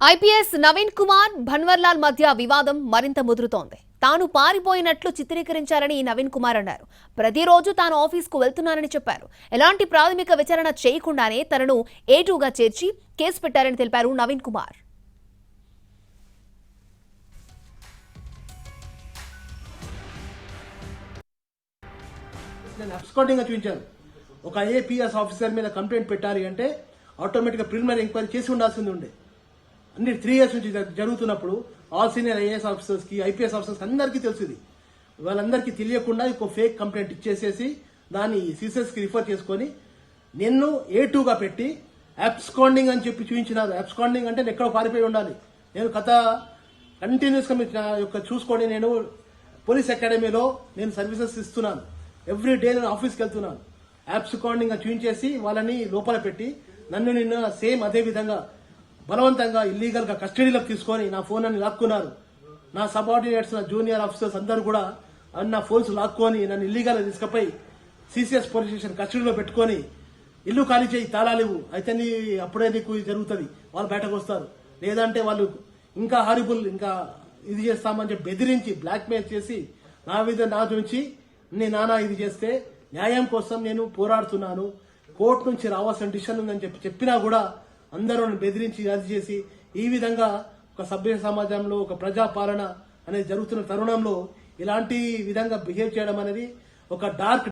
IPS Naveen Kumar Bhanwarlal మధ్య వివాదం మరింత ముదురుతోంది. తాను పారిపోయినట్లు చిత్రీకరించారని నవీన్ కుమార్ అన్నారు. ప్రతిరోజు తాను ఆఫీస్కు వెళ్తున్నానని చెప్పారు. ఎలాంటి ప్రాథమిక విచారణ చేయకుండానే తనను A2గా చేర్చి కేసు పెట్టారని తెలిపారు నవీన్ కుమార్. చూపించాను. ఒక ఐఏపీఎస్ ఆఫీసర్ మీద కంప్లైంట్ పెట్టాలి అంటే ఆటోమేటిక్గా ప్రిలిమినరీ ఎంక్వైరీ చేసి ఉండాల్సింది ఉండే. అన్ని 3 years నుంచి జరుగుతున్నప్పుడు ఆల్ సీనియర్ ఐఏఎస్ ఆఫీసర్స్కి ఐపీఎస్ ఆఫీసర్స్ అందరికీ తెలుసుది. వాళ్ళందరికీ తెలియకుండా ఒక ఫేక్ కంప్లైంట్ ఇచ్చేసేసి దాన్ని సిసిఎస్కి రిఫర్ చేసుకొని నిన్ను A2గా పెట్టి అబ్స్కాండింగ్ అని చెప్పి చూపించినారు. అబ్స్కాండింగ్ అంటే నేను ఎక్కడో పారిపోయి ఉండాలి. నేను కథ కంటిన్యూస్గా మీరు చూసుకోండి. నేను పోలీస్ అకాడమీలో నేను సర్వీసెస్ ఇస్తున్నాను. ఎవ్రీ డే నేను ఆఫీస్కి వెళ్తున్నాను. అబ్స్కాండింగ్ అని చూపించేసి వాళ్ళని లోపల పెట్టి నన్ను నిన్న సేమ్ అదే విధంగా బలవంతంగా ఇల్లీగల్ గా కస్టడీలోకి తీసుకొని నా ఫోన్ అని లాక్కున్నారు. నా సబార్డినేట్స్ నా జూనియర్ ఆఫీసర్స్ అందరూ కూడా నా ఫోన్స్ లాక్కొని నన్ను ఇల్లీగల్ గా తీసుకుపోయి సిసిఎస్ పోలీస్ స్టేషన్ కస్టడీలో పెట్టుకొని ఇల్లు ఖాళీ చేయి తాళాలు ఇవ్వు అయితే అప్పుడే నీకు జరుగుతుంది, వాళ్ళు బయటకు వస్తారు, లేదంటే వాళ్ళు ఇంకా హారిబుల్ ఇంకా ఇది చేస్తామని చెప్పి బెదిరించి బ్లాక్మెయిల్ చేసి నా నుంచి నానా ఇది చేస్తే న్యాయం కోసం నేను పోరాడుతున్నాను, కోర్టు నుంచి రావాల్సిన డిసిషన్ ఉందని చెప్పినా కూడా అందరూ బెదిరించి అది చేసి ఈ విధంగా ఒక సభ్య సమాజంలో ఒక ప్రజాపాలన అనేది జరుగుతున్న తరుణంలో ఇలాంటి విధంగా బిహేవ్ చేయడం అనేది ఒక డార్క్